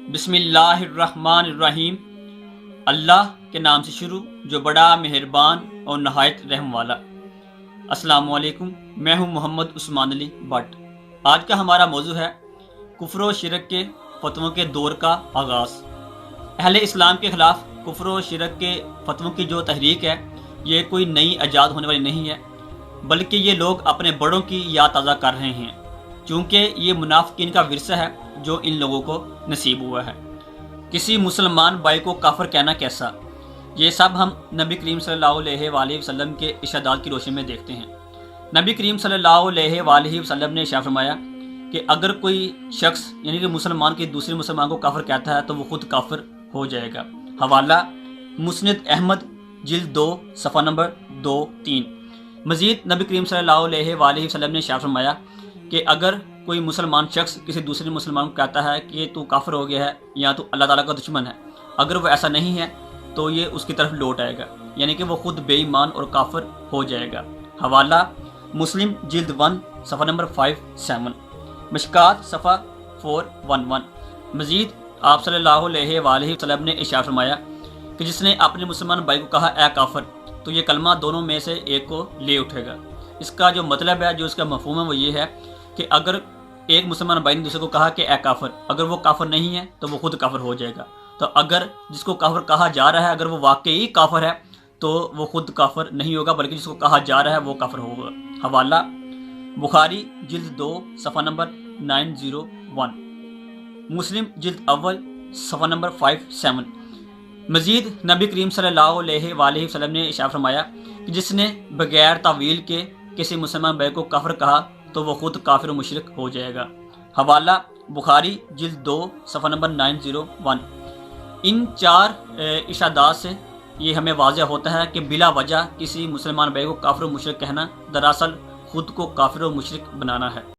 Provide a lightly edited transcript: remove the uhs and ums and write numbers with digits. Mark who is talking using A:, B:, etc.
A: بسم اللہ الرحمن الرحیم۔ اللہ کے نام سے شروع جو بڑا مہربان اور نہایت رحم والا۔ السلام علیکم، میں ہوں محمد عثمان علی بٹ۔ آج کا ہمارا موضوع ہے کفر و شرک کے فتووں کے دور کا آغاز۔ اہل اسلام کے خلاف کفر و شرک کے فتووں کی جو تحریک ہے یہ کوئی نئی ایجاد ہونے والی نہیں ہے، بلکہ یہ لوگ اپنے بڑوں کی یاد تازہ کر رہے ہیں، چونکہ یہ منافقین کا ورثہ ہے جو ان لوگوں کو نصیب ہوا ہے۔ کسی مسلمان بھائی کو کافر کہنا کیسا، یہ سب ہم نبی کریم صلی اللہ علیہ وآلہ وسلم کے ارشادات کی روشنی میں دیکھتے ہیں۔ نبی کریم صلی اللہ علیہ وآلہ وسلم نے ارشاد فرمایا کہ اگر کوئی شخص یعنی کہ مسلمان کے دوسرے مسلمان کو کافر کہتا ہے تو وہ خود کافر ہو جائے گا۔ حوالہ مسند احمد جلد 2 صفحہ نمبر 2-3۔ مزید نبی کریم صلی اللہ علیہ وآلہ وسلم نے ارشاد فرمایا کہ اگر کوئی مسلمان شخص کسی دوسرے مسلمان کو کہتا ہے کہ تو کافر ہو گیا ہے یا تو اللہ تعالیٰ کا دشمن ہے، اگر وہ ایسا نہیں ہے تو یہ اس کی طرف لوٹ آئے گا، یعنی کہ وہ خود بے ایمان اور کافر ہو جائے گا۔ حوالہ مسلم جلد 1 صفحہ نمبر 5-7، مشکات صفحہ 411۔ مزید آپ صلی اللہ علیہ وآلہ وسلم نے ارشاد فرمایا کہ جس نے اپنے مسلمان بھائی کو کہا اے کافر، تو یہ کلمہ دونوں میں سے ایک کو لے اٹھے گا۔ اس کا جو مطلب ہے، جو اس کا مفہوم ہے، وہ یہ ہے کہ اگر ایک مسلمان بھائی نے دوسرے کو کہا کہ اے کافر، اگر وہ کافر نہیں ہے تو وہ خود کافر ہو جائے گا۔ تو اگر جس کو کافر کہا جا رہا ہے اگر وہ واقعی کافر ہے تو وہ خود کافر نہیں ہوگا، بلکہ جس کو کہا جا رہا ہے وہ کافر ہوگا۔ حوالہ بخاری جلد 2 صفحہ نمبر 901، مسلم جلد اول صفحہ نمبر 5-7۔ مزید نبی کریم صلی اللہ علیہ وآلہ وسلم نے ارشاد فرمایا کہ جس نے بغیر تعویل کے کسی مسلمان بھائی کو کافر کہا تو وہ خود کافر و مشرک ہو جائے گا۔ حوالہ بخاری جلد 2 صفحہ نمبر 901۔ ان 4 ارشادات سے یہ ہمیں واضح ہوتا ہے کہ بلا وجہ کسی مسلمان بھائی کو کافر و مشرک کہنا دراصل خود کو کافر و مشرک بنانا ہے۔